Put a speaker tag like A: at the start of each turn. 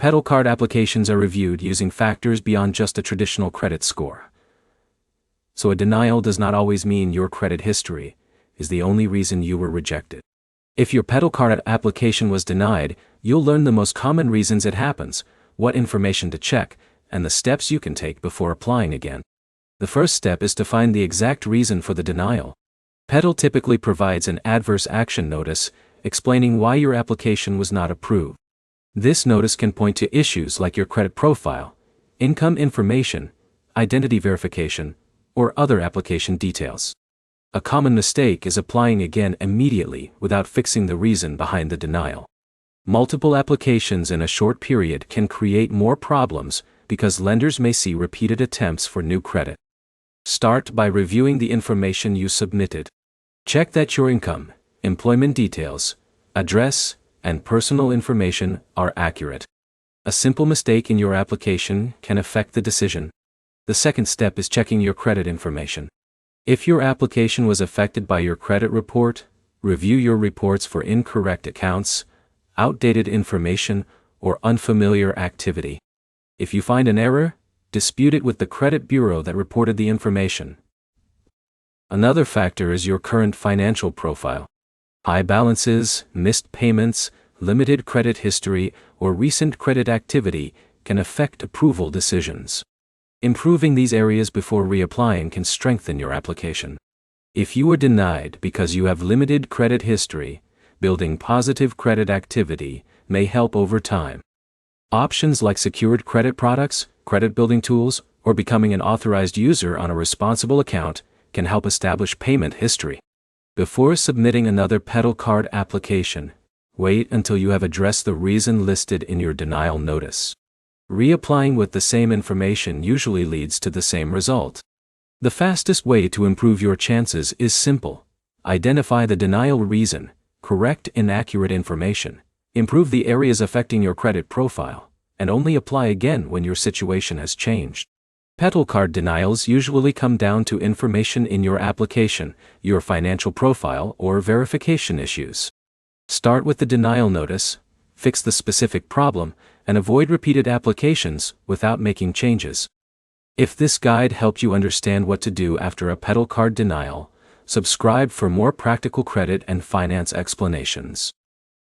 A: Petal card applications are reviewed using factors beyond just a traditional credit score. So a denial does not always mean your credit history is the only reason you were rejected. If your Petal card application was denied, you'll learn the most common reasons it happens, what information to check, and the steps you can take before applying again. The first step is to find the exact reason for the denial. Petal typically provides an adverse action notice explaining why your application was not approved. This notice can point to issues like your credit profile, income information, identity verification, or other application details. A common mistake is applying again immediately without fixing the reason behind the denial. Multiple applications in a short period can create more problems because lenders may see repeated attempts for new credit. Start by reviewing the information you submitted. Check that your income, employment details, address, and personal information are accurate. A simple mistake in your application can affect the decision. The second step is checking your credit information. If your application was affected by your credit report, review your reports for incorrect accounts, outdated information, or unfamiliar activity. If you find an error, dispute it with the credit bureau that reported the information. Another factor is your current financial profile. High balances, missed payments, limited credit history, or recent credit activity can affect approval decisions. Improving these areas before reapplying can strengthen your application. If you were denied because you have limited credit history, building positive credit activity may help over time. Options like secured credit products, credit building tools, or becoming an authorized user on a responsible account can help establish payment history. Before submitting another Petal card application, wait until you have addressed the reason listed in your denial notice. Reapplying with the same information usually leads to the same result. The fastest way to improve your chances is simple. Identify the denial reason, correct inaccurate information, improve the areas affecting your credit profile, and only apply again when your situation has changed. Petal card denials usually come down to information in your application, your financial profile, or verification issues. Start with the denial notice, fix the specific problem, and avoid repeated applications without making changes. If this guide helped you understand what to do after a Petal card denial, subscribe for more practical credit and finance explanations.